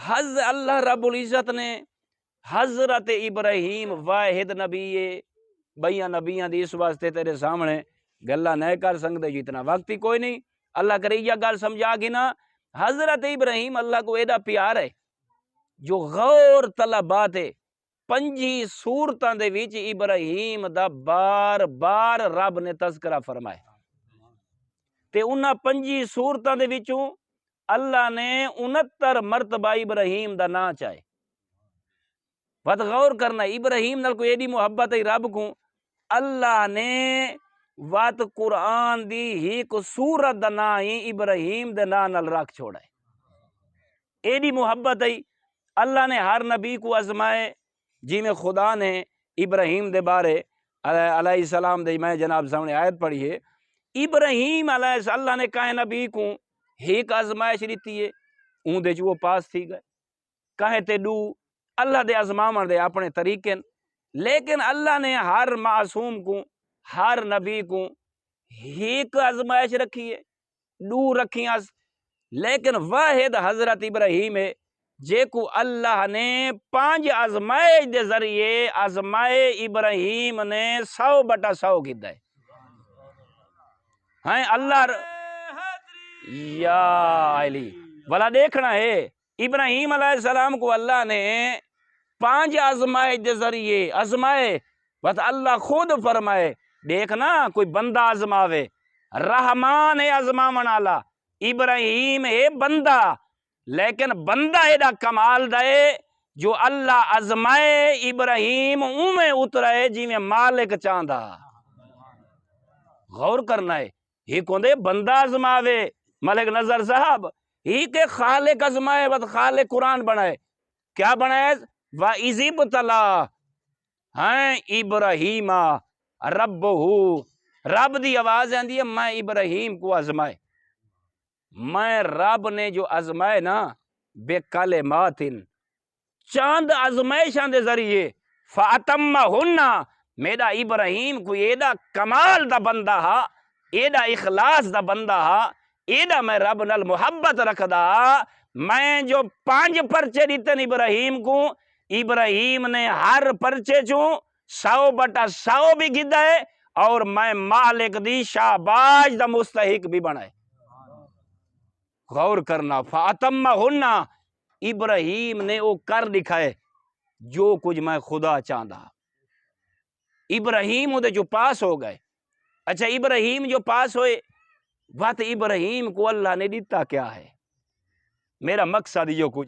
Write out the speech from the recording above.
اللہ رب العزت نے حضرت ابراہیم واحد نبی بھائیاں نبیاں دی اس واسطے تیرے سامنے گلا نہیں کر سکتے جتنا وقت ہی کوئی نہیں، اللہ کرے یہ گل سمجھا گنا۔ حضرت ابراہیم اللہ کو ایڈا پیار ہے جو غور طلبات ہے 5 سورتاں دے وچ ابراہیم دا بار بار رب نے تذکرہ فرمایا تے انہاں 5 سورتاں دے وچوں اللہ نے 69 مرتبہ ابراہیم دا نام چاہے۔ بات غور کرنا، ابراہیم نال کوئی ایڈی محبت ہے رب کو، اللہ نے وات قرآن دی ایک سورت دا نام ہی ابراہیم دے نام نال رکھ چھوڑا ہے۔ ایڈی محبت ہے اللہ نے ہر نبی کو آزمائے، جی میں خدا نے ابراہیم دے بارے علیہ السلام دے میں جناب سامنے آیت پڑھی ہے، ابراہیم علیہ اللہ نے کہیں نبی کو ایک آزمائش لیتی ہے، اون دے جو وہ پاس تھی گئے، کہیں تے دو اللہ دے آزماون دے اپنے طریقے، لیکن اللہ نے ہر معصوم کو ہر نبی کو ایک آزمائش رکھی ہے، 2 رکھی ہیں، لیکن واحد حضرت ابراہیم ہے جے کو اللہ نے 5 آزمائش دے ذریعے آزمائے ابراہیم نے 100/100 کیتا ہے۔ ہاں اللہ یا علی والا دیکھنا ہے، ابراہیم علیہ السلام کو اللہ نے 5 آزمائش دے ذریعے آزمائے، بس اللہ خود فرمائے دیکھنا کوئی بندہ آزماوے، رحمان ہے آزماون والا، ابراہیم ہے بندہ، لیکن بندہ ایڈا کمال دے جو اللہ آزمائے ابراہیم میں اترائے جی میں مالک چاہندا۔ غور کرنا ہے، ہی کوندے بندہ آزماوے ملک نظر صاحب، ہی کے خالق آزمائے بس خالق قرآن بنائے، کیا بنائے؟ وَإِذِ ابْتَلَىٰ ہاں ابراہیم ربہ، رب دی آواز آندی ہے میں ابراہیم کو آزمائے، میں رب نے جو آزمائے نا بے کلمات چاند آزمائشاں دے ذریعے فَأَتَمَّهُنَّ میرا ابراہیم کو ایڈا کمال دا بندہ ہا، ایڈا اخلاص دا بندہ ہا، ایڈا میں رب نال محبت رکھدا، میں جو 5 پرچے دیتے ابراہیم کو، ابراہیم نے ہر پرچے چوں 100/100 بھی گدا ہے اور میں مالک دی شاباش دا مستحق بھی بنائے۔ غور کرنا، فَأَتَمَّهُنَّ ابراہیم نے وہ کر دکھائے جو کچھ میں خدا چاہتا، ابراہیم دے جو پاس ہو گئے۔ اچھا ابراہیم جو پاس ہوئے بات ابراہیم کو اللہ نے دیتا کیا ہے؟ میرا مقصد جو کچھ